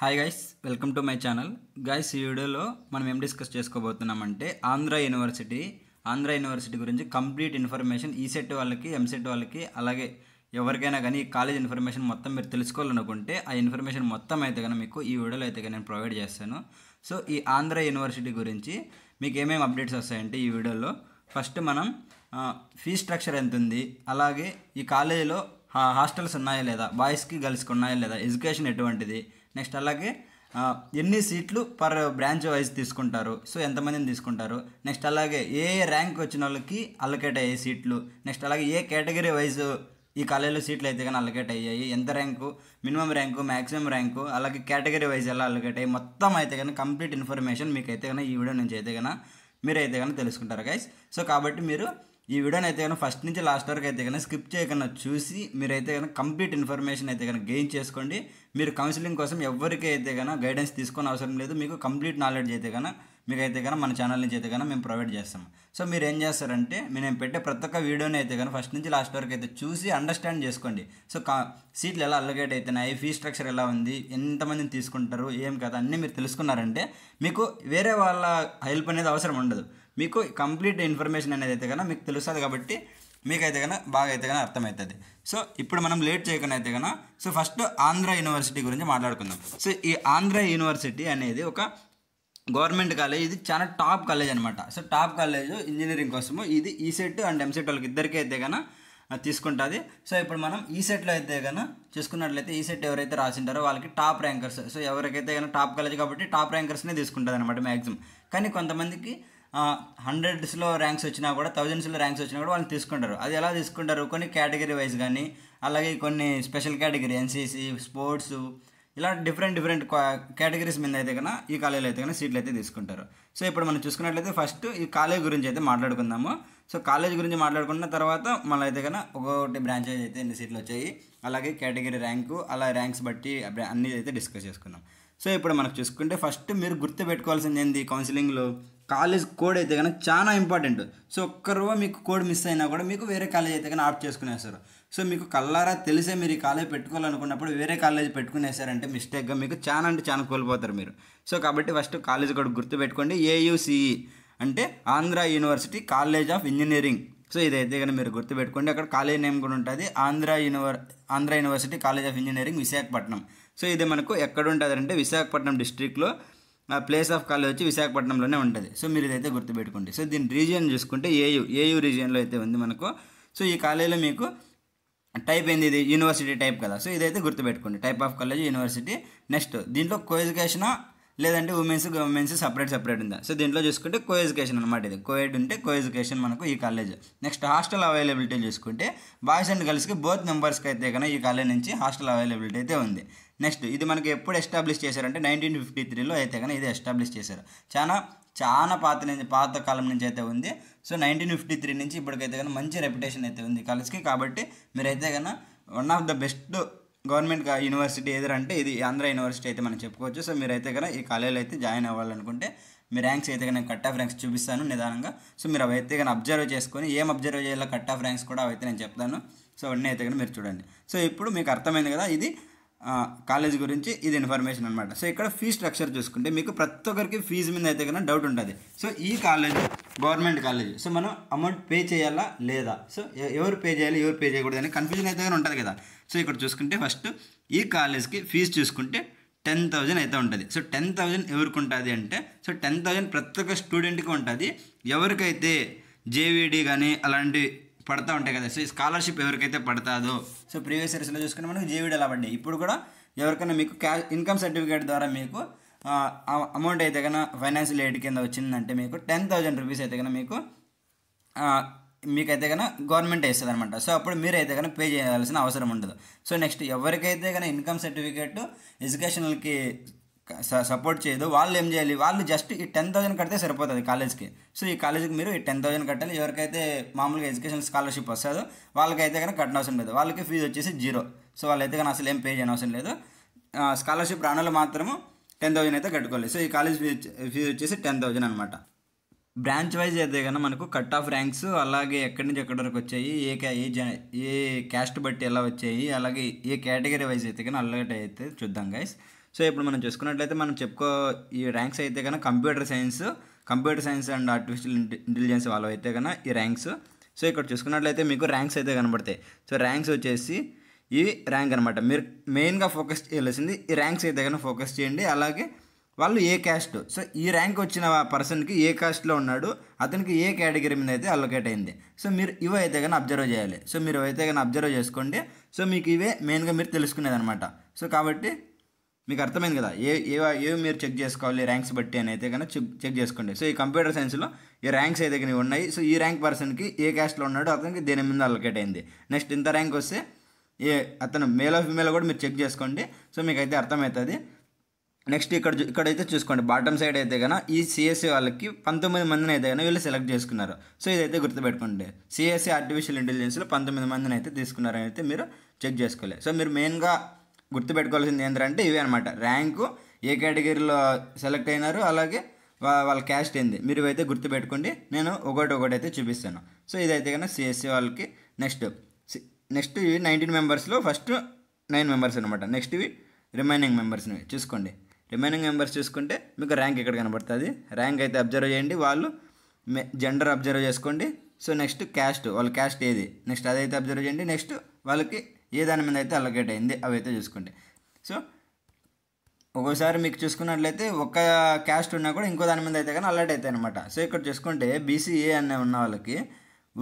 Hi guys, welcome to my channel. Guys, ఈ వీడియోలో మనం ఏం డిస్కస్ చేసుకోబోతున్నామంటే ఆంధ్ర యూనివర్సిటీ గురించి కంప్లీట్ ఇన్ఫర్మేషన్ ఈసెట్ వాళ్ళకి, ఎంసెట్ వాళ్ళకి, అలాగే ఎవరికైనా కానీ ఈ కాలేజ్ ఇన్ఫర్మేషన్ మొత్తం మీరు తెలుసుకోవాలనుకుంటే ఆ ఇన్ఫర్మేషన్ మొత్తం అయితే కానీ మీకు ఈ వీడియోలో అయితే కానీ నేను ప్రొవైడ్ చేస్తాను. సో ఈ ఆంధ్ర యూనివర్సిటీ గురించి మీకు ఏమేమి అప్డేట్స్ వస్తాయంటే ఈ వీడియోలో ఫస్ట్ మనం ఫీ స్ట్రక్చర్ ఎంత ఉంది, అలాగే ఈ కాలేజీలో హాస్టల్స్ ఉన్నాయా లేదా, బాయ్స్కి గర్ల్స్కి ఉన్నాయా లేదా, ఎడ్యుకేషన్ ఎటువంటిది, నెక్స్ట్ అలాగే ఎన్ని సీట్లు పర్ బ్రాంచ్ వైజ్ తీసుకుంటారు, సో ఎంతమందిని తీసుకుంటారు, నెక్స్ట్ అలాగే ఏ ర్యాంక్ వచ్చిన వాళ్ళకి అలొకేట్ అయ్యే సీట్లు, నెక్స్ట్ అలాగే ఏ కేటగిరీ వైజ్ ఈ కాలేజీలో సీట్లు అయితే కానీ అలొకేట్ అయ్యాయి, ఎంత rank, minimum rank, maximum rank, అలాగే కేటగిరీ వైజ్ ఎలా అలొకేట్ అయ్యి మొత్తం అయితే కానీ కంప్లీట్ ఇన్ఫర్మేషన్ మీకు అయితే కానీ ఈ వీడియో నుంచి అయితే కానీ మీరైతే కానీ తెలుసుకుంటారు గైస్. సో కాబట్టి మీరు ఈ వీడియోని అయితే కానీ ఫస్ట్ నుంచి లాస్ట్ వరకు అయితే కానీ స్కిప్ చేయకుండా చూసి మీరైతే కానీ కంప్లీట్ ఇన్ఫర్మేషన్ అయితే కానీ గెయిన్ చేసుకోండి. మీరు కౌన్సిలింగ్ కోసం ఎవరికి అయితే కానీ గైడెన్స్ తీసుకొని అవసరం లేదు, మీకు కంప్లీట్ నాలెడ్జ్ అయితే కానీ మీకైతే కానీ మన ఛానల్ నుంచి అయితే కానీ మేము ప్రొవైడ్ చేస్తాం. సో మీరు ఏం చేస్తారంటే నేను పెట్టే ప్రతి ఒక్క వీడియోని అయితే కానీ ఫస్ట్ నుంచి లాస్ట్ వరకు అయితే చూసి అండర్స్టాండ్ చేసుకోండి. సో సీట్లు ఎలా అలొకేట్ అవుతున్నాయి, ఫీ స్ట్రక్చర్ ఎలా ఉంది, ఎంతమందిని తీసుకుంటారు, ఏం కదా అన్నీ మీరు తెలుసుకున్నారంటే మీకు వేరే వాళ్ళ హెల్ప్ అనేది అవసరం ఉండదు. మీకు కంప్లీట్ ఇన్ఫర్మేషన్ అనేది అయితే కన్నా మీకు తెలుస్తుంది కాబట్టి మీకైతే కన్నా బాగా అయితే కానీ అర్థమవుతుంది. సో ఇప్పుడు మనం లేట్ చేయకుండా అయితే కన్నా సో ఫస్ట్ ఆంధ్ర యూనివర్సిటీ గురించి మాట్లాడుకుందాం. సో ఈ ఆంధ్ర యూనివర్సిటీ అనేది ఒక గవర్నమెంట్ కాలేజ్, ఇది చాలా టాప్ కాలేజ్ అనమాట. సో టాప్ కాలేజ్ ఇంజనీరింగ్ కోసము ఇది ఈసెట్ అండ్ ఎంసెట్ వాళ్ళకి ఇద్దరికీ అయితే కన్నా తీసుకుంటుంది. సో ఇప్పుడు మనం ఈసెట్లో అయితే కన్నా చూసుకున్నట్లయితే ఈసెట్ ఎవరైతే రాసింటారో వాళ్ళకి టాప్ ర్యాంకర్స్, సో ఎవరికైతే కన్నా టాప్ కాలేజ్ కాబట్టి టాప్ ర్యాంకర్స్నే తీసుకుంటుంది అనమాట మ్యాక్సిమం. కానీ కొంతమందికి హండ్రెడ్స్లో ర్యాంక్స్ వచ్చినా కూడా, థౌజండ్స్లో ర్యాంక్స్ వచ్చినా కూడా వాళ్ళు తీసుకుంటారు. అది ఎలా తీసుకుంటారు, కొన్ని కేటగిరీ వైజ్ కానీ, అలాగే కొన్ని స్పెషల్ కేటగిరీ ఎన్సీసీ, స్పోర్ట్స్, ఇలా డిఫరెంట్ కేటగిరీస్ మీద అయితే కన్నా ఈ కాలేజీలో అయితే కానీ సీట్లు అయితే తీసుకుంటారు. సో ఇప్పుడు మనం చూసుకున్నట్లయితే ఫస్ట్ ఈ కాలేజ్ గురించి అయితే మాట్లాడుకుందాము. సో కాలేజ్ గురించి మాట్లాడుకున్న తర్వాత మళ్ళీ అయితే కన్నా ఒక్కొక్కటి బ్రాంచ్ అయితే ఎన్ని సీట్లు వచ్చాయి, అలాగే కేటగిరీ ర్యాంకు, అలా ర్యాంక్స్ బట్టి అన్నీ అయితే డిస్కస్ చేసుకుందాం. సో ఇప్పుడు మనకు చూసుకుంటే ఫస్ట్ మీరు గుర్తుపెట్టుకోవాల్సింది ఏంది, కౌన్సిలింగ్లో కాలేజ్ కోడ్ అయితే కనుక చాలా ఇంపార్టెంట్. సో ఒక్కరో మీకు కోడ్ మిస్ అయినా కూడా మీకు వేరే కాలేజ్ అయితే కానీ ఆప్ట్ చేసుకునేస్తారు. సో మీకు కల్లారా తెలిసే మీరు ఈ కాలేజ్ పెట్టుకోవాలనుకున్నప్పుడు వేరే కాలేజ్ పెట్టుకునేసారంటే మిస్టేక్గా మీకు చాలా అంటే చాలా కోల్పోతారు మీరు. సో కాబట్టి ఫస్ట్ కాలేజ్ కూడా గుర్తుపెట్టుకోండి, ఏయుసిఈ అంటే Andhra university college of engineering. So ఇదైతే కానీ మీరు గుర్తుపెట్టుకోండి. అక్కడ కాలేజ్ నేమ్ కూడా ఉంటుంది, Andhra university college of engineering Visakhapatnam. So ఇది మనకు ఎక్కడ ఉంటుంది అంటే విశాఖపట్నం డిస్ట్రిక్ట్లో ప్లేస్ ఆఫ్ కాలేజ్ వచ్చి విశాఖపట్నంలోనే ఉంటుంది. సో మీరు ఇదైతే గుర్తుపెట్టుకోండి. సో దీని రీజియన్ చూసుకుంటే ఏయూ రీజియన్లో అయితే ఉంది మనకు. సో ఈ కాలేజీలో మీకు టైప్ ఏంది, ఇది యూనివర్సిటీ టైప్ కదా. సో ఇదైతే గుర్తుపెట్టుకోండి, type of college university. Next దీంట్లో కో ఎడ్యుకేషనా లేదంటే ఉమెన్స్ సపరేట్ ఉందా. సో దీంట్లో చూసుకుంటే కో ఎడ్యుకేషన్ అనమాట. ఇది కోఎడ్ ఉంటే కో ఎడ్యుకేషన్ మనకు ఈ కాలేజ్. నెక్స్ట్ హాస్టల్ అవైలబిలిటీ చూసుకుంటే బాయ్స్ అండ్ గర్ల్స్కి బోత్ మెంబర్స్కి అయితే కన్నా ఈ కాలేజ్ నుంచి హాస్టల్ అవైలబిలిటీ అయితే ఉంది. నెక్స్ట్ ఇది మనకి ఎప్పుడు ఎస్టాబ్లిష్ చేశారంటే 1953లో అయితే కానీ ఇది ఎస్టాబ్లిష్ చేశారు. చాలా పాత కాలం నుంచి అయితే ఉంది. సో 1953 నుంచి ఇప్పటికైతే కానీ మంచి రెప్యుటేషన్ అయితే ఉంది కాలేజ్కి. కాబట్టి మీరైతే కన్నా one of the best government university ఏదంటే ఇది ఆంధ్ర యూనివర్సిటీ అయితే మనం చెప్పుకోవచ్చు. సో మీరైతే కన్నా ఈ కాలేజీలో అయితే జాయిన్ అవ్వాలనుకుంటే మీ ర్యాంక్స్ అయితే కానీ కట్ ఆఫ్ ర్యాంక్స్ చూపిస్తాను నిదానంగా. సో మీరు అవైతే కానీ అబ్జర్వ్ చేసుకొని ఏం అబ్జర్వ్ చేయాలో కట్ ఆఫ్ ర్యాంక్స్ కూడా అవైతే నేను చెప్తాను. సో అవన్నీ అయితే కానీ మీరు చూడండి. సో ఇప్పుడు మీకు అర్థమైంది కదా, ఇది కాలేజ్ గురించి ఇది ఇన్ఫర్మేషన్ అనమాట. సో ఇక్కడ ఫీ స్ట్రక్చర్ చూసుకుంటే మీకు ప్రతి ఒక్కరికి ఫీజు మీద అయితే కన్నా డౌట్ ఉంటుంది. సో ఈ కాలేజ్ గవర్నమెంట్ కాలేజ్, సో మనం అమౌంట్ పే చేయాలా లేదా, సో ఎవరు పే చేయాలి ఎవరు పే చేయకూడదు అని కన్ఫ్యూజన్ అయితే కానీ ఉంటుంది కదా. సో ఇక్కడ చూసుకుంటే ఫస్ట్ ఈ కాలేజ్కి ఫీజు చూసుకుంటే 10,000 అయితే ఉంటుంది. సో 10,000 ఎవరికి ఉంటుంది అంటే, సో 10,000 ప్రతి ఒక్క స్టూడెంట్కి ఉంటుంది. ఎవరికైతే జేవీడీ కానీ అలాంటి పడతా ఉంటాయి కదా, సో ఈ స్కాలర్షిప్ ఎవరికైతే పడతాదో, సో ప్రీవియస్ ఇయర్స్లో చూసుకుంటే మనకు జేవీడీ అలా పడ్డాయి. ఇప్పుడు కూడా ఎవరికైనా మీకు ఇన్కమ్ సర్టిఫికేట్ ద్వారా మీకు అమౌంట్ అయితే కన్నా ఫైనాన్షియల్ ఎయిడ్ కింద వచ్చిందంటే మీకు 10,000 రూపీస్ అయితే కన్నా మీకైతే కన్నా గవర్నమెంట్ వేస్తుంది అనమాట. సో అప్పుడు మీరైతే కన్నా పే చేయాల్సిన అవసరం ఉండదు. సో నెక్స్ట్ ఎవరికైతే కన్నా ఇన్కమ్ సర్టిఫికేట్ ఎడ్యుకేషనల్కి సపోర్ట్ చేయదు వాళ్ళు ఏం చేయాలి, వాళ్ళు జస్ట్ ఈ 10,000 కడితే సరిపోతుంది కాలేజ్కి. సో ఈ కాలేజ్కి మీరు ఈ 10,000 కట్టాలి. ఎవరికైతే మామూలుగా ఎడ్యుకేషన్ స్కాలర్షిప్ వస్తుందో వాళ్ళకైతే కన్నా కట్టిన అవసరం లేదు. వాళ్ళకి ఫీజు వచ్చేసి 0. సో వాళ్ళైతే కానీ అసలు ఏం పే చేయని అవసరం లేదు. స్కాలర్షిప్ రానలో మాత్రము 10,000 అయితే కట్టుకోవాలి. సో ఈ కాలేజ్ ఫీజు వచ్చేసి 10,000 అనమాట. బ్రాంచ్ వైజ్ అయితే కన్నా మనకు కట్ ఆఫ్ ర్యాంక్స్ అలాగే ఎక్కడి నుంచి ఎక్కడి వరకు వచ్చాయి, ఏ క్యాస్ట్ బట్టి ఎలా వచ్చాయి, అలాగే ఏ కేటగిరీ వైజ్ అయితే కానీ అలాగే అయితే చూద్దాం గైస్. సో ఇప్పుడు మనం చూసుకున్నట్లయితే మనం ఈ ర్యాంక్స్ అయితే కన్నా computer science and artificial intelligence వాళ్ళు అయితే కన్నా ఈ ర్యాంక్స్. సో ఇక్కడ చూసుకున్నట్లయితే మీకు ర్యాంక్స్ అయితే కనబడతాయి. సో ర్యాంక్స్ వచ్చేసి ఈ ర్యాంక్ అనమాట. మీరు మెయిన్గా ఫోకస్ చేయాల్సింది ఈ ర్యాంక్స్ అయితే కన్నా ఫోకస్ చేయండి. అలాగే వాళ్ళు ఏ క్యాస్ట్, సో ఈ ర్యాంక్ వచ్చిన పర్సన్కి ఏ కాస్ట్లో ఉన్నాడు, అతనికి ఏ కేటగిరీ మీద అయితే అలొకేట్ అయింది. సో మీరు ఇవి అయితే కానీ అబ్జర్వ్ చేయాలి. సో మీరు అయితే కానీ అబ్జర్వ్ చేసుకోండి. సో మీకు ఇవే మెయిన్గా మీరు తెలుసుకునేది అనమాట. సో కాబట్టి మీకు అర్థమైంది కదా, ఏవి మీరు చెక్ చేసుకోవాలి ర్యాంక్స్ బట్టి అని అయితే కన్నా చెక్ చేసుకోండి. సో ఈ కంప్యూటర్ సైన్స్లో ఈ ర్యాంక్స్ అయితే కానీ ఉన్నాయి. సో ఈ ర్యాంక్ పర్సన్కి ఏ క్యాస్ట్లో ఉన్నాడో అతనికి దేని మీద అలొకేట్ అయింది. నెక్స్ట్ ఇంత ర్యాంక్ వస్తే అతను మేల్ ఆఫ్ ఫీమేల్ కూడా మీరు చెక్ చేసుకోండి. సో మీకు అయితే అర్థమవుతుంది. నెక్స్ట్ ఇక్కడైతే చూసుకోండి, బాటమ్ సైడ్ అయితే కన్నా ఈ సిఎస్సి వాళ్ళకి 19 మందిని అయితే కానీ వీళ్ళు సెలెక్ట్ చేసుకున్నారు. సో ఇదైతే గుర్తుపెట్టుకోండి, సిఎస్సి ఆర్టిఫిషియల్ ఇంటెలిజెన్స్లో 19 మందిని అయితే తీసుకున్నారని అయితే మీరు చెక్ చేసుకోవాలి. సో మీరు మెయిన్గా గుర్తుపెట్టుకోవాల్సింది ఏంటంటే ఇవే అనమాట. ర్యాంకు, ఏ కేటగిరీలో సెలెక్ట్ అయినారు, అలాగే వాళ్ళ క్యాస్ట్ ఏంది, మీరు ఇవైతే గుర్తుపెట్టుకోండి. నేను ఒకటి అయితే చూపిస్తాను. సో ఇదైతే కన్నా సిఎస్సి వాళ్ళకి. నెక్స్ట్ ఇవి 19 మెంబర్స్లో ఫస్ట్ 9 మెంబర్స్ అనమాట. నెక్స్ట్ ఇవి రిమైనింగ్ మెంబర్స్ని చూసుకోండి. రిమైనింగ్ మెంబర్స్ చూసుకుంటే మీకు ర్యాంక్ ఇక్కడ కనబడుతుంది. ర్యాంక్ అయితే అబ్జర్వ్ చేయండి. వాళ్ళు జెండర్ అబ్జర్వ్ చేసుకోండి. సో నెక్స్ట్ క్యాస్ట్, వాళ్ళ క్యాస్ట్ ఏది, నెక్స్ట్ అదైతే అబ్జర్వ్ చేయండి. నెక్స్ట్ వాళ్ళకి ఏ దాని మీద అయితే అలొకేట్ అయింది అవైతే చూసుకోండి. సో ఒక్కోసారి మీకు చూసుకున్నట్లయితే ఒక క్యాస్ట్ ఉన్నా కూడా ఇంకో దాని మీద అయితే కానీ అలర్ట్ అవుతాయి అనమాట. సో ఇక్కడ చూసుకుంటే బీసీఏ అనే ఉన్న వాళ్ళకి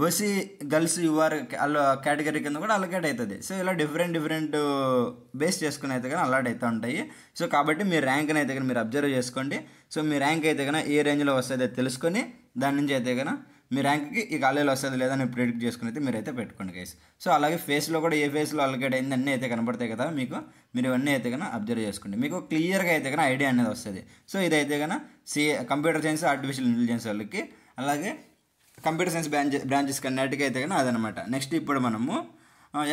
ఓసీ గర్ల్స్ యూఆర్ కేటగిరీ కింద కూడా అలొకేట్ అవుతుంది. సో ఇలా డిఫరెంట్ బేస్ చేసుకుని అయితే కానీ అలర్ట్ అవుతూ ఉంటాయి. సో కాబట్టి మీ ర్యాంక్ని అయితే కానీ మీరు అబ్జర్వ్ చేసుకోండి. సో మీ ర్యాంక్ అయితే కానీ ఏ రేంజ్లో వస్తుందో తెలుసుకొని దాని నుంచి అయితే కానీ మీ ర్యాంక్కి ఈ కాలేజీలో వస్తుంది లేదా అని ప్రిడిక్ట్ చేసుకుని అయితే మీరైతే పెట్టుకోండి గైస్. సో అలాగే ఫేస్లో కూడా ఏ ఫేస్లో అలొకేట్ అయింది అన్నీ అయితే కనబడతాయి కదా మీకు, మీరు ఇవన్నీ అయితే కానీ అబ్జర్వ్ చేసుకోండి. మీకు క్లియర్గా అయితే కానీ ఐడియా అనేది వస్తుంది. సో ఇదైతే కానీ కంప్యూటర్ సైన్స్ ఆర్టిఫిషియల్ ఇంటెలిజెన్స్ వాళ్ళకి, అలాగే కంప్యూటర్ సైన్స్ బ్రాంచెస్ కన్నిటికి అయితే కానీ అదనమాట. నెక్స్ట్ ఇప్పుడు మనము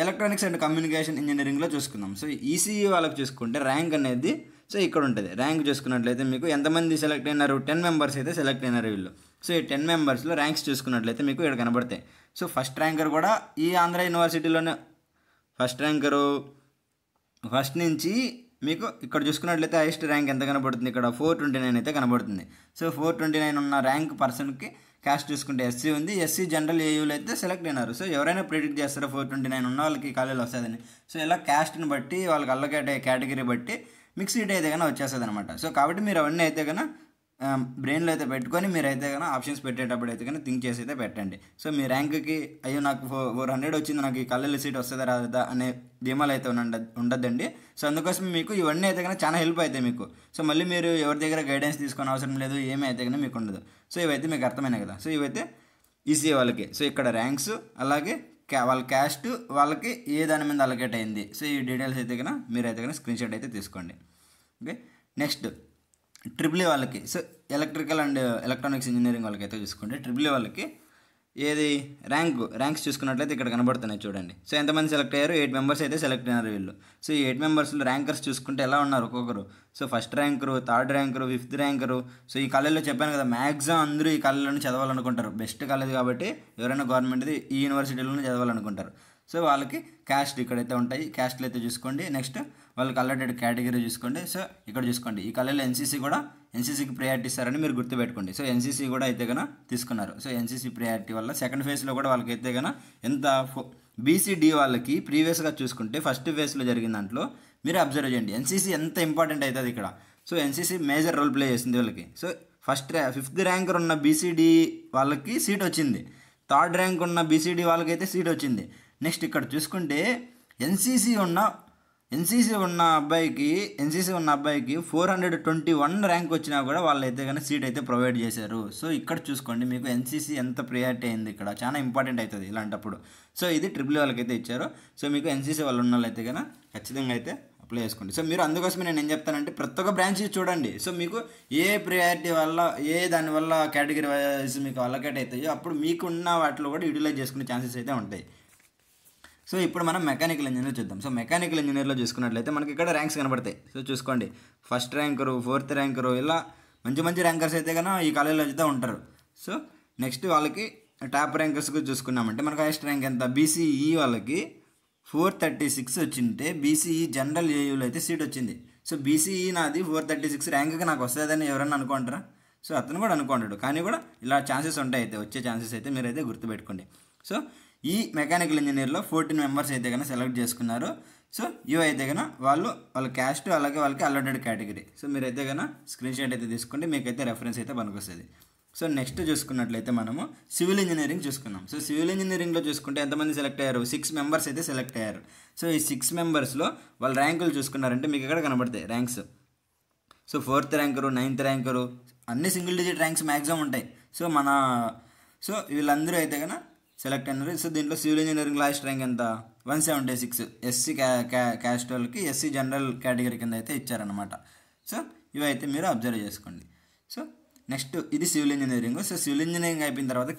ఎలక్ట్రానిక్స్ అండ్ కమ్యూనికేషన్ ఇంజనీరింగ్లో చూసుకుందాం. సో ఈసీఈ వాళ్ళకి చూసుకుంటే ర్యాంక్ అనేది సో ఇక్కడ ఉంటుంది. ర్యాంక్ చూసుకున్నట్లయితే మీకు ఎంతమంది సెలెక్ట్ అయినారు, 10 మెంబర్స్ అయితే సెలెక్ట్ అయినారు వీళ్ళు. సో ఈ 10 మెంబర్స్లో ర్యాంక్స్ చూసుకున్నట్లయితే మీకు ఇక్కడ కనబడతాయి. సో ఫస్ట్ ర్యాంకర్ కూడా ఈ ఆంధ్ర యూనివర్సిటీలోనే ఫస్ట్ ర్యాంకరు ఫస్ట్ నుంచి మీకు ఇక్కడ చూసుకున్నట్లయితే హైయెస్ట్ ర్యాంక్ ఎంత కనబడుతుంది, ఇక్కడ 429 అయితే కనబడుతుంది. సో 429 ఉన్న ర్యాంక్ పర్సన్కి క్యాస్ట్ చూసుకుంటే ఎస్సీ ఉంది. ఎస్సీ జనరల్ ఏయూలో అయితే సెలెక్ట్ అయినారు. సో ఎవరైనా ప్రిడిక్ట్ చేస్తారో 429 ఉన్న వాళ్ళకి కాలేజీలో వస్తుందని. సో ఇలా క్యాస్ట్ని బట్టి వాళ్ళకి అల్లకేట్ అయ్యే కేటగిరీ బట్టి మీకు సీట్ అయితే కానీ వచ్చేస్తుంది అనమాట. సో కాబట్టి మీరు అవన్నీ అయితే కానీ బ్రెయిన్లో అయితే పెట్టుకొని మీరైతే కానీ ఆప్షన్స్ పెట్టేటప్పుడు అయితే కానీ థింక్ చేసి అయితే పెట్టండి. సో మీ ర్యాంక్కి అయ్యో నాకు 400 వచ్చింది, నాకు ఈ కాలేజీలో సీట్ వస్తుందా రాదా అనే ధీమాలు అయితే ఉండద్దండి. సో అందుకోసం మీకు ఇవన్నీ అయితే కానీ చాలా హెల్ప్ అవుతాయి మీకు. సో మళ్ళీ మీరు ఎవరి దగ్గర గైడెన్స్ తీసుకొని అవసరం లేదు, ఏమీ అయితే కానీ మీకు ఉండదు. సో ఇవైతే మీకు అర్థమైనాయి కదా. సో ఇవైతే ఈసీఏ వాళ్ళకి. సో ఇక్కడ ర్యాంక్స్, అలాగే వాళ్ళ క్యాస్ట్, వాళ్ళకి ఏ దాని మీద అలొకేట్ అయింది. సో ఈ డీటెయిల్స్ అయితే కన్నా మీరైతే కానీ స్క్రీన్ షాట్ అయితే తీసుకోండి. ఓకే, నెక్స్ట్ ట్రిపుల్ వాళ్ళకి. So electrical and electronics engineering వాళ్ళకి అయితే చూసుకుంటే ట్రిపుల్ వాళ్ళకి ఏది ర్యాంక్స్ చూసుకున్నట్లయితే ఇక్కడ కనబడుతున్నాయి చూడండి. సో ఎంతమంది సెలెక్ట్ అయ్యారు, 8 మెంబర్స్ అయితే సెలెక్ట్ అయినారు వీళ్ళు. సో ఈ 8 మెంబర్స్లో ర్యాంకర్స్ చూసుకుంటే ఎలా ఉన్నారు ఒక్కొక్కరు. So first ranker, third ranker, 5th ranker. So ఈ కాలేజీలో చెప్పాను కదా, మ్యాక్సిమం అందరూ ఈ కాలేజీలోనే చదవాలనుకుంటారు. బెస్ట్ కాలేజ్ కాబట్టి ఎవరైనా గవర్నమెంట్ది ఈ యూనివర్సిటీలోనే చదవాలనుకుంటారు. సో వాళ్ళకి క్యాస్ట్ ఇక్కడైతే ఉంటాయి, క్యాస్ట్లు అయితే చూసుకోండి. నెక్స్ట్ వాళ్ళకి అలర్టెడ్ కేటగిరీ చూసుకోండి. సో ఇక్కడ చూసుకోండి, ఈ కాలేజీలో ఎన్సీసీకి ప్రియారిటీ ఇస్తారని మీరు గుర్తుపెట్టుకోండి. సో ఎన్సీసీ కూడా అయితే కన్నా తీసుకున్నారు. సో ఎన్సీసీ ప్రియారిటీ వల్ల సెకండ్ ఫేజ్లో కూడా వాళ్ళకి అయితే కన్నా ఎంత బీసీడీ వాళ్ళకి ప్రీవియస్గా చూసుకుంటే ఫస్ట్ ఫేజ్లో జరిగిన దాంట్లో మీరు అబ్జర్వ్ చేయండి ఎన్సీసీ ఎంత ఇంపార్టెంట్ అవుతుంది ఇక్కడ. So NCC major role play చేసింది వీళ్ళకి. సో 5th ర్యాంకర్ ఉన్న బీసీడీ వాళ్ళకి సీట్ వచ్చింది, 3rd ర్యాంక్ ఉన్న బీసీడీ వాళ్ళకైతే సీట్ వచ్చింది. నెక్స్ట్ ఇక్కడ చూసుకుంటే ఎన్సీసీ ఉన్న అబ్బాయికి 421 ర్యాంక్ వచ్చినా కూడా వాళ్ళు అయితే కానీ సీట్ అయితే ప్రొవైడ్ చేశారు. సో ఇక్కడ చూసుకోండి మీకు ఎన్సీసీ ఎంత ప్రియారిటీ అయింది, ఇక్కడ చాలా ఇంపార్టెంట్ అవుతుంది ఇలాంటప్పుడు. సో ఇది ట్రిపుల్ వాళ్ళకి అయితే ఇచ్చారు. సో మీకు ఎన్సీసీ వాళ్ళు ఉన్న వాళ్ళు అయితే కానీ ఖచ్చితంగా అయితే అప్లై చేసుకోండి. సో మీరు అందుకోసమే నేను ఏం చెప్తానంటే ప్రతి ఒక్క బ్రాంచ్ చూడండి. సో మీకు ఏ ప్రియారిటీ వల్ల దానివల్ల కేటగిరీ వైజ్ మీకు అలొకేట్ అవుతాయో అప్పుడు మీకున్న వాటిలో కూడా యూటిలైజ్ చేసుకునే ఛాన్సెస్ అయితే ఉంటాయి. సో ఇప్పుడు మనం మెకానికల్ ఇంజనీర్ చూద్దాం. సో మెకానికల్ ఇంజనీర్లో చూసుకున్నట్లయితే మనకి ఇక్కడ ర్యాంక్స్ కనబడతాయి. సో చూసుకోండి, ఫస్ట్ ర్యాంకరు, 4th ర్యాంకరు, ఇలా మంచి ర్యాంకర్స్ అయితే కన్నా ఈ కాలేజీలో అయితే ఉంటారు. సో నెక్స్ట్ వాళ్ళకి టాప్ ర్యాంకర్స్ చూసుకున్నామంటే మనకు హైయెస్ట్ ర్యాంక్ ఎంత, బీసీఈ వాళ్ళకి 436 వచ్చింటే బీసీఈ జనరల్ ఏయూలో అయితే సీట్ వచ్చింది. సో బీసీఈ నాది 436 ర్యాంక్కి నాకు వస్తుందని ఎవరన్నా అనుకుంటారా? సో అతను కూడా అనుకుంటాడు, కానీ కూడా ఇలా ఛాన్సెస్ ఉంటాయి, అయితే వచ్చే ఛాన్సెస్ అయితే మీరైతే గుర్తుపెట్టుకోండి. సో ఈ మెకానికల్ ఇంజనీర్లో 14 మెంబర్స్ అయితే కన్నా సెలెక్ట్ చేసుకున్నారు. సో ఇవి అయితే కన్నా వాళ్ళ క్యాస్ట్ అలాగే వాళ్ళకి అలర్టెడ్ కేటగిరీ. సో మీరైతే కన్నా స్క్రీన్ షాట్ అయితే తీసుకోండి, మీకైతే రెఫరెన్స్ అయితే పనికొస్తుంది. సో నెక్స్ట్ చూసుకున్నట్లయితే మనము సివిల్ ఇంజనీరింగ్ చూసుకున్నాం. సో సివిల్ ఇంజనీరింగ్లో చూసుకుంటే ఎంతమంది సెలెక్ట్ అయ్యారు, 6 మెంబర్స్ అయితే సెలెక్ట్ అయ్యారు. సో ఈ 6 మెంబర్స్లో వాళ్ళ ర్యాంకులు చూసుకున్నారంటే మీకు ఇక్కడ కనబడతాయి ranks. So 4th ranker, 9th ranker అన్ని సింగిల్ డిజిట్ ర్యాంక్స్ మ్యాక్సిమం ఉంటాయి. సో వీళ్ళందరూ అయితే కన్నా సెలెక్ట్ అయినారు. సో దీంట్లో సివిల్ ఇంజనీరింగ్ లాస్ట్ ర్యాంక్ ఎంత, 176 ఎస్సీ క్యాస్ట్ వాళ్ళకి ఎస్సీ జనరల్ కేటగిరీ కింద అయితే ఇచ్చారనమాట. సో ఇవైతే మీరు అబ్జర్వ్ చేసుకోండి. సో నెక్స్ట్ ఇది civil engineering. So civil engineering అయిపోయిన తర్వాత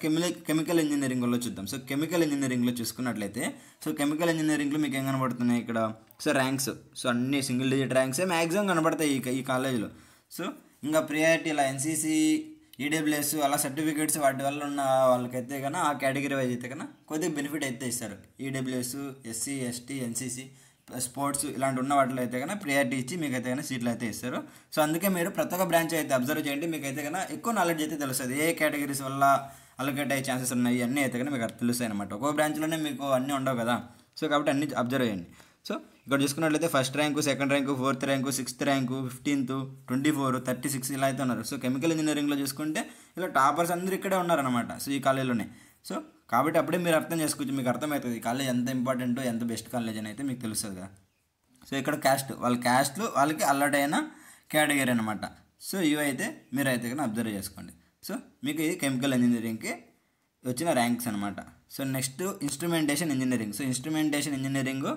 కెమికల్ ఇంజనీరింగ్లో చూద్దాం. సో కెమికల్ ఇంజనీరింగ్లో చూసుకున్నట్లయితే సో కెమికల్ ఇంజనీరింగ్లో మీకు ఏం కనబడుతున్నాయి ఇక్కడ, సో ర్యాంక్స్. సో అన్ని సింగిల్ డిజిట్ ర్యాంక్సే మ్యాక్సిమం కనబడతాయి ఈ కాలేజీలో. సో ఇంకా ప్రియారిటీ ఇలా ఎన్సీసీ, ఈడబ్ల్యూఎస్ అలా సర్టిఫికేట్స్ వాటి వల్ల ఉన్న వాళ్ళకైతే కన్నా ఆ కేటగిరీ వైజ్ అయితే కన్నా కొద్దిగా బెనిఫిట్ అయితే ఇస్తారు. EWS, SC, ST, NCC, sports ఇలాంటి ఉన్న వాటిలో అయితే కన్నా ప్రియారిటీ ఇచ్చి మీకైతే కన్నా సీట్లు అయితే ఇస్తారు. సో అందుకే మీరు ప్రతి ఒక్క బ్రాంచ్ అయితే అబ్జర్వ్ చేయండి, మీకైతే కన్నా ఎక్కువ నాలెడ్జ్ అయితే తెలుస్తుంది. ఏ కేటగిరీస్ వల్ల అలొకేట్ అయ్యే ఛాన్సెస్ ఉన్నాయి అన్నీ అయితే కన్నా మీకు తెలుస్తాయి అనమాట. ఒక్కో బ్రాంచ్లోనే మీకు అన్నీ ఉండవు కదా. సో కాబట్టి అన్ని అబ్జర్వ్ చేయండి. సో ఇక్కడ చూసుకున్నట్లయితే 1st rank, 2nd rank, 4th rank, 6th rank, 15th, 24, 36 ఇలా అయితే ఉన్నారు. సో కెమికల్ ఇంజనీరింగ్లో చూసుకుంటే ఇలా టాపర్స్ అందరూ ఇక్కడే ఉన్నారనమాట. సో ఈ కాలేజీలోనే. సో కాబట్టి అప్పుడే మీరు అర్థం చేసుకోవచ్చు, మీకు అర్థమవుతుంది ఈ కాలేజ్ ఎంత ఇంపార్టెంటో, ఎంత బెస్ట్ కాలేజ్ అని అయితే మీకు తెలుస్తుంది కదా. సో ఇక్కడ వాళ్ళకి అలర్ట్ అయిన కేటగిరీ అనమాట. సో ఇవైతే మీరైతే కానీ అబ్జర్వ్ చేసుకోండి. సో మీకు ఇది కెమికల్ ఇంజనీరింగ్కి వచ్చిన ర్యాంక్స్ అనమాట. So next instrumentation engineering. So instrumentation engineering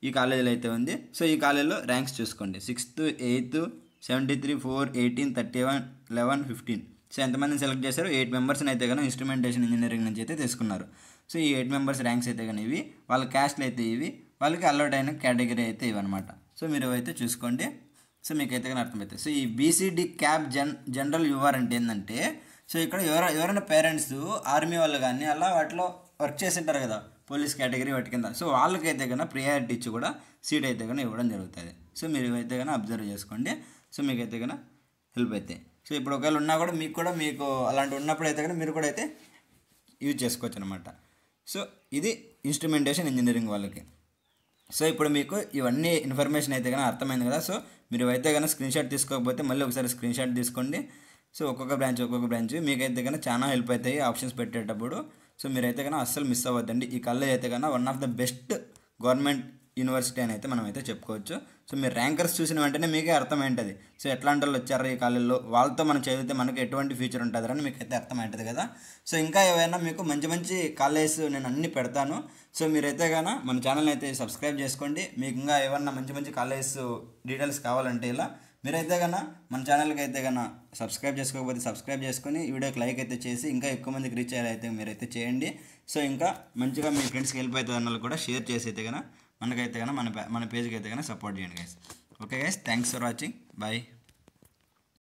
ఈ కాలేజీలో అయితే ఉంది. సో ఈ కాలేజీలో ర్యాంక్స్ చూసుకోండి. 6th, 8th, 73, 4, 18, 31, 11, 15. సో ఎంతమందిని సెలెక్ట్ చేశారు, 8 మెంబర్స్ని అయితే కానీ ఇన్స్ట్రుమెంటేషన్ ఇంజనీరింగ్ నుంచి అయితే తీసుకున్నారు. సో ఈ 8 మెంబర్స్ ర్యాంక్స్ అయితే కానీ ఇవి, వాళ్ళ క్యాస్ట్లు అయితే ఇవి, వాళ్ళకి అలర్ట్ అయిన కేటగిరీ అయితే ఇవన్నమాట. సో మీరు అయితే చూసుకోండి. సో మీకైతే కానీ అర్థమవుతుంది. సో ఈ బీసీడీ క్యాప్ జనరల్ యూఆర్ అంటే ఏంటంటే, సో ఇక్కడ ఎవరైనా పేరెంట్స్ ఆర్మీ వాళ్ళు కానీ అలా వాటిలో వర్క్ చేసి ఉంటారు కదా, పోలీస్ కేటగిరీ వాటి కింద. సో వాళ్ళకైతే కన్నా ప్రియారిటీ ఇచ్చి కూడా సీట్ అయితే కన్నా ఇవ్వడం జరుగుతుంది. సో మీరు అయితే కన్నా అబ్జర్వ్ చేసుకోండి. సో మీకైతే కన్నా హెల్ప్ అవుతాయి. సో ఇప్పుడు ఒకవేళ ఉన్నా కూడా మీకు అలాంటి ఉన్నప్పుడు అయితే కన్నా మీరు కూడా అయితే యూజ్ చేసుకోవచ్చు అనమాట. సో ఇది ఇన్స్ట్రుమెంటేషన్ ఇంజనీరింగ్ వాళ్ళకి. సో ఇప్పుడు మీకు ఇవన్నీ ఇన్ఫర్మేషన్ అయితే కానీ అర్థమైంది కదా. సో మీరు అయితే కానీ స్క్రీన్ షాట్ తీసుకోకపోతే మళ్ళీ ఒకసారి స్క్రీన్ షాట్ తీసుకోండి. సో ఒక్కొక్క బ్రాంచ్ మీకైతే కానీ చాలా హెల్ప్ అవుతాయి ఆప్షన్స్ పెట్టేటప్పుడు. సో మీరైతే కన్నా అస్సలు మిస్ అవ్వద్దండి. ఈ కాలేజ్ అయితే కన్నా one of the best government university అని అయితే మనం అయితే చెప్పుకోవచ్చు. సో మీరు ర్యాంకర్స్ చూసిన వెంటనే మీకే అర్థమైంటుంది. సో ఎట్లాంటి వాళ్ళు వచ్చారు ఈ కాలేజ్లో, వాళ్ళతో మనం చదివితే మనకి ఎటువంటి ఫ్యూచర్ ఉంటుందని మీకు అయితే అర్థమవుతుంది కదా. సో ఇంకా ఏవైనా మీకు మంచి కాలేజెస్ నేను అన్నీ పెడతాను. సో మీరైతే కన్నా మన ఛానల్ని అయితే సబ్స్క్రైబ్ చేసుకోండి. మీకు ఇంకా ఏమన్నా మంచి కాలేజెస్ డీటెయిల్స్ కావాలంటే ఇలా మీరైతే కన్నా మన ఛానల్కి అయితే కన్నా సబ్స్క్రైబ్ చేసుకోకపోతే సబ్స్క్రైబ్ చేసుకొని ఈ వీడియోకి లైక్ అయితే చేసి ఇంకా ఎక్కువ మందికి రీచ్ అయ్యేలా మీరైతే చేయండి. సో ఇంకా మంచిగా మీ ఫ్రెండ్స్కి హెల్ప్ అవుతుంది అన్న కూడా షేర్ చేసి అయితే కన్నా మనకైతే కన్నా మన పేజ్కి అయితే కన్నా సపోర్ట్ చేయండి guys. Okay guys, thanks for watching. Bye.